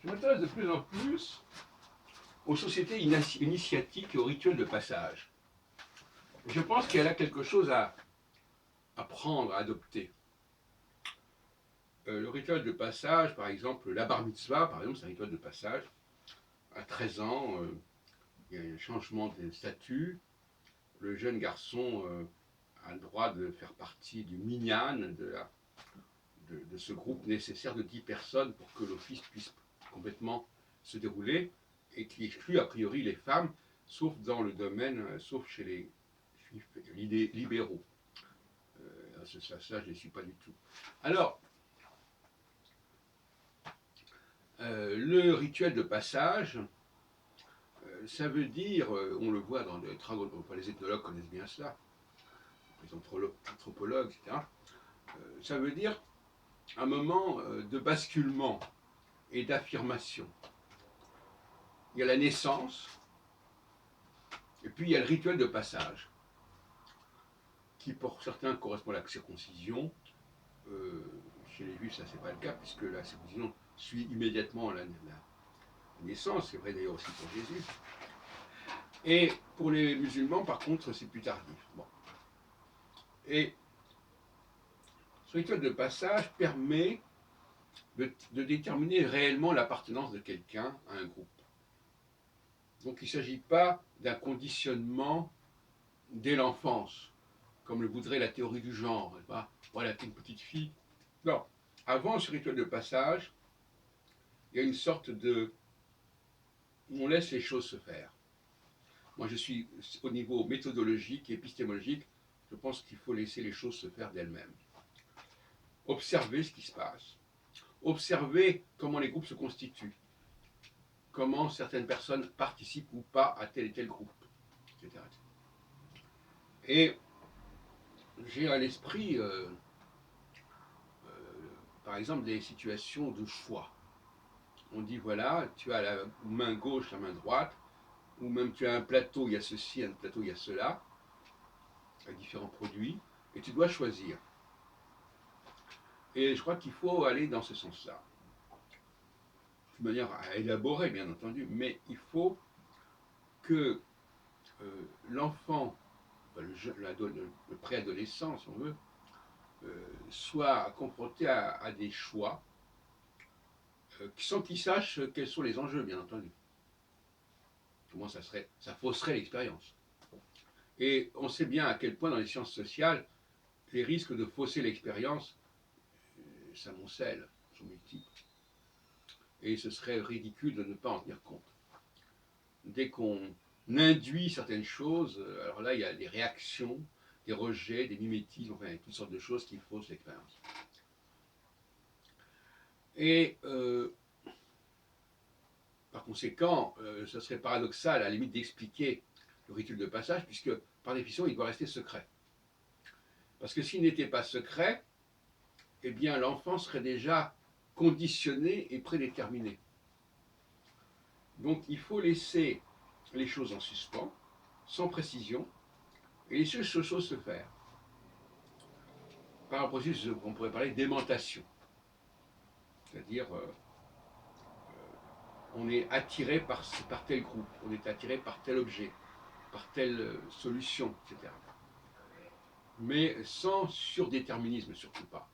Je m'intéresse de plus en plus aux sociétés initiatiques et aux rituels de passage. Je pense qu'elle a quelque chose à prendre, à adopter. Le rituel de passage, par exemple, la bar mitzvah, par exemple, c'est un rituel de passage. À 13 ans, il y a un changement de statut. Le jeune garçon a le droit de faire partie du minyan, de ce groupe nécessaire de 10 personnes pour que l'office puisse complètement se dérouler et qui exclut a priori les femmes, sauf dans le domaine, sauf chez les juifs libéraux. Ça, je ne suis pas du tout. Alors, le rituel de passage, ça veut dire, on le voit dans les travaux, les ethnologues connaissent bien cela, les anthropologues, etc. Ça veut dire un moment de basculement et d'affirmation. Il y a la naissance, et puis il y a le rituel de passage, qui pour certains correspond à la circoncision. Chez les juifs, ça c'est pas le cas, puisque la circoncision suit immédiatement la naissance, c'est vrai d'ailleurs aussi pour Jésus. Et pour les musulmans, par contre, c'est plus tardif. Bon. Et ce rituel de passage permet de déterminer réellement l'appartenance de quelqu'un à un groupe. Donc il ne s'agit pas d'un conditionnement dès l'enfance, comme le voudrait la théorie du genre. Voilà, t'es une petite fille. Non. Avant ce rituel de passage, il y a une sorte de... On laisse les choses se faire. Moi, je suis au niveau méthodologique et épistémologique, je pense qu'il faut laisser les choses se faire d'elles-mêmes. Observer ce qui se passe. Observer comment les groupes se constituent. Comment certaines personnes participent ou pas à tel et tel groupe, etc. Et j'ai à l'esprit, par exemple, des situations de choix. On dit, voilà, tu as la main gauche, la main droite, ou même tu as un plateau, il y a ceci, un plateau, il y a cela, avec différents produits, et tu dois choisir. Et je crois qu'il faut aller dans ce sens-là. De manière à élaborer, bien entendu, mais il faut que l'enfant, le préadolescent, si on veut, soit confronté à des choix sans qu'il sache quels sont les enjeux, bien entendu. Comment ça fausserait l'expérience. Et on sait bien à quel point dans les sciences sociales, les risques de fausser l'expérience s'amoncellent, sont multiples. Et ce serait ridicule de ne pas en tenir compte. Dès qu'on induit certaines choses, alors là, il y a des réactions, des rejets, des mimétismes, enfin, toutes sortes de choses qui faussent l'expérience. Et par conséquent, ce serait paradoxal à la limite d'expliquer le rituel de passage, puisque par définition, il doit rester secret. Parce que s'il n'était pas secret, eh bien l'enfant serait déjà conditionné et prédéterminé. Donc il faut laisser les choses en suspens, sans précision, et laisser ces choses se faire. Par un processus, on pourrait parler d'aimantation. C'est-à-dire, on est attiré par tel groupe, on est attiré par tel objet, par telle solution, etc. Mais sans surdéterminisme, surtout pas.